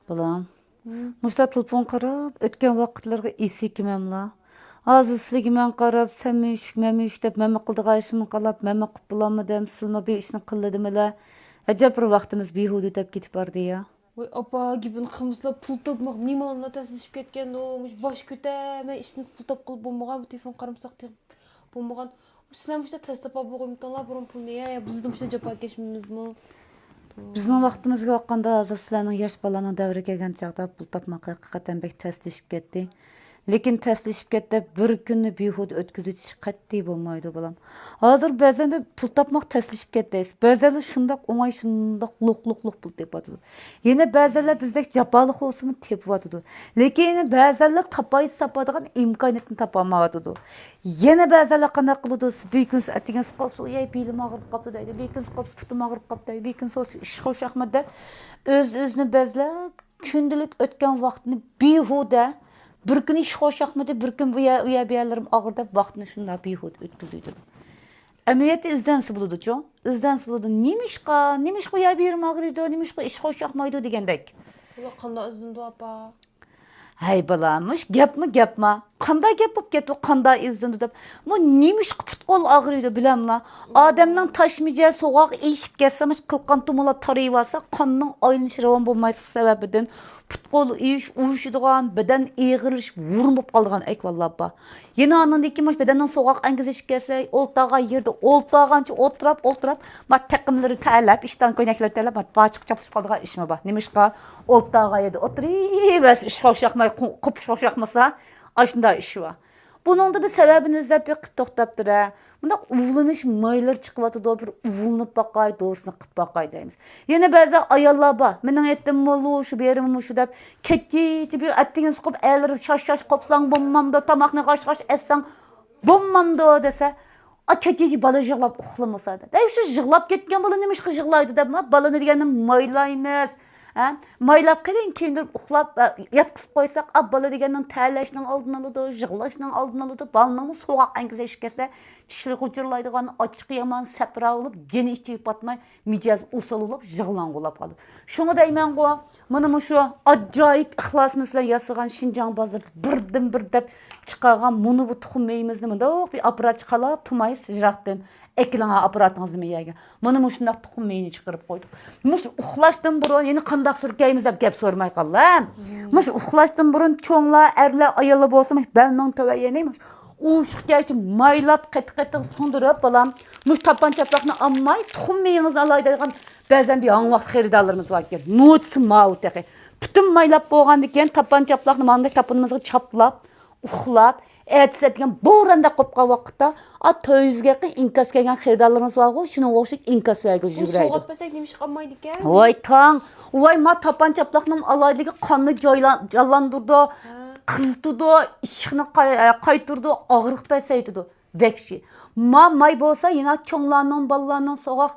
Balam, muşta telefon qarab, ötken vaqtlarga esi kimemla. Hazır sizga men qarab, memuş deb mema qildiğayışımı qalab, mema qıp bulamı dem, silma bir işini qildimirlar. Acaba bir vaqtimiz behuda deb ketib bardi ya. Voy apa gibi qımızla pul topmaq nimalarına təsləşib ketken olmuş. Baş kötəmə işini pul tap qılıb bolmağan, bu telefon qarımsaq bolmağan. Sizlər müşdə test tapa boğumtanlar burun pulunu ya. Bizdə müşdə cəpa keçmimiz mi? Bizning vaqtimizga vaqanda hozir sizlarning yosh balaning davri kelgan chaqda pul topmoq haqiqatan bek taslashib ketdi. Lekin taslashib ketdi bir kunni behuda o'tkazish qat'iy bo'lmaydi bolam. Hozir ba'zan pul topmoq taslashib ketdi. Ba'zan shundoq o'ngay shundoq luq pul tepadi. Yana ba'zanlar bizdek jafoli xo'sini tepadi. Lekin ba'zanlar topay sapadigan imkoniyatni topolmaydi. Yana ba'zanlar qanday qiladi? Bir kun atigan qopsa, "Ey belim og'rib qopdi" deydi. Bir kun qop putim og'rib qopdi deydi. Bir kun ish xo'shaqmat deb o'zini bezlab kundalik o'tgan vaqtni behuda bir kun ish xo'shaqmadi, bir kun bu yerlarim og'ir deb vaqtni shunday behuda o'tkazadi. Amaliyotda izdansi bo'ladi-ku. Izdansi bo'ladi. Nimishqa yer berim og'riydi, nimishqa ish xo'shaqmaydi degandek. Ular qanday izlindi apa? Hay balamış, gapmi? Qanday gap bo'lib ketdi, qanday izlindi deb. Bu nemish put qo'l og'riydi bilamla. Odamning tashmiga so'g'oq eshib ketsamış qilqan tumula tarayib olsa, qonning aylanishi ravon bo'lmaysi sababidan put qo'l ish urishadigan, badan eg'irish, vurun bo'lib qolgan ek vallahi. Yana anandaki mash badanning so'g'oq angizish kelsa, o'ltaga yerda o'ltagancha o'tirib, ma taqimlari ta'lab, ishdan ko'ynaklar ta'lab, ma bachiq chapib qolgan ishmi bor. Nemishqa o'ltaga yerda o'tirib, bas ish xo'shaqmay, qop xo'shaqmasa aşında işi var. Bunun da bir sebebini izlep bir toxtaptır ha. Bunda uvlanish maylar chiqyapti, bir uvlanib baqay, doğrusunu qilib baqay deymiz. Yana ba'zi ayollar bor. Mening aytdim molu, shu berim shu deb ketdi, bir attingin siqib, aylar shash qopsang bo'lmamda, tamoqni qash etsang bo'lmamda desa, a ketdi bola yig'lab uxlamasa da. Dey shu yig'lab ketgan bola nima ish yig'laydi deb, bolani degani maylaymiz. Maylab qiling keyin uxlab yatqizib qo'ysak, bola deganning ta'lashning oldini oladi, yig'lashning oldini oladi, bolaning so'g'oq angizish kelsa, tishli g'ujurlaydigan ochiq yomon sapra bo'lib, jini ichib patmay, mijoz usul bo'lib, yig'lang'ulab qoladi. Shunga deyman-ku, mana shu ajoyib ixlosimiz bilan yasagan Şinjan bozor birdan bir deb chiqargan buni bu tuxummaymizni bundoq bir apparat chiqarib, tumaysiz yiroqdan. Ekilanga aparatingizni meyaga. Mana shundoq tuxummayni chiqarib qo'ydik. Mush uxlashdan burun yeni qandoq surkaymiz deb gap so'ramay qoldim. Mush uxlashdan burun cho'nglar, erlar, ayollar bo'lsa, belning tavayini ushqacha maylab qat sundirib balam, mush tapan chaplaqni ammay tuxummayingizni alay degan ba'zan bir ang vaqt xaridorlarimiz bor ekan. Notsi mavt ekan. Butun maylab bo'lgandan keyin tapan chaplaqni mandek tapanimizga chaplab, uxlab ertasiga bo'randa qopqa vaqtda to'yizga inkas kelgan xaridorlarimiz bor-ku, shuni o'xshab inkas vergi yuraydi. So'g'atmasak nima ish qilmaydi ekan? Voy tang, voy ma tapan chaplaqning alayligi qonni jonlantirdi, qizdirdi, ishni qaytirdi, og'riq pasaytirdi. Vekşi. May bo'lsa, yana cho'nglarning, bolalarning so'g'oq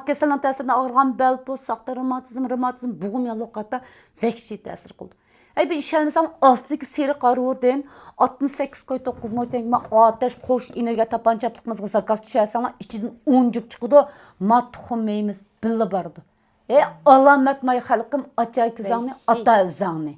kasallik ta'sirida og'rigan bel po'st, saqta revmatizm, bug'um yo'qotda vekşi ta'sir qildi. Bir işelmesem astiki seri qaruvdan 68.9 moçengma ateş qo'sh energiya tapanchapligimizga zakaz tushasanglar ichidan 10 jup chiqdi. Ma tuxummaymiz billa bardi. Alamat may xalqim achay kuzangni ata uzangni.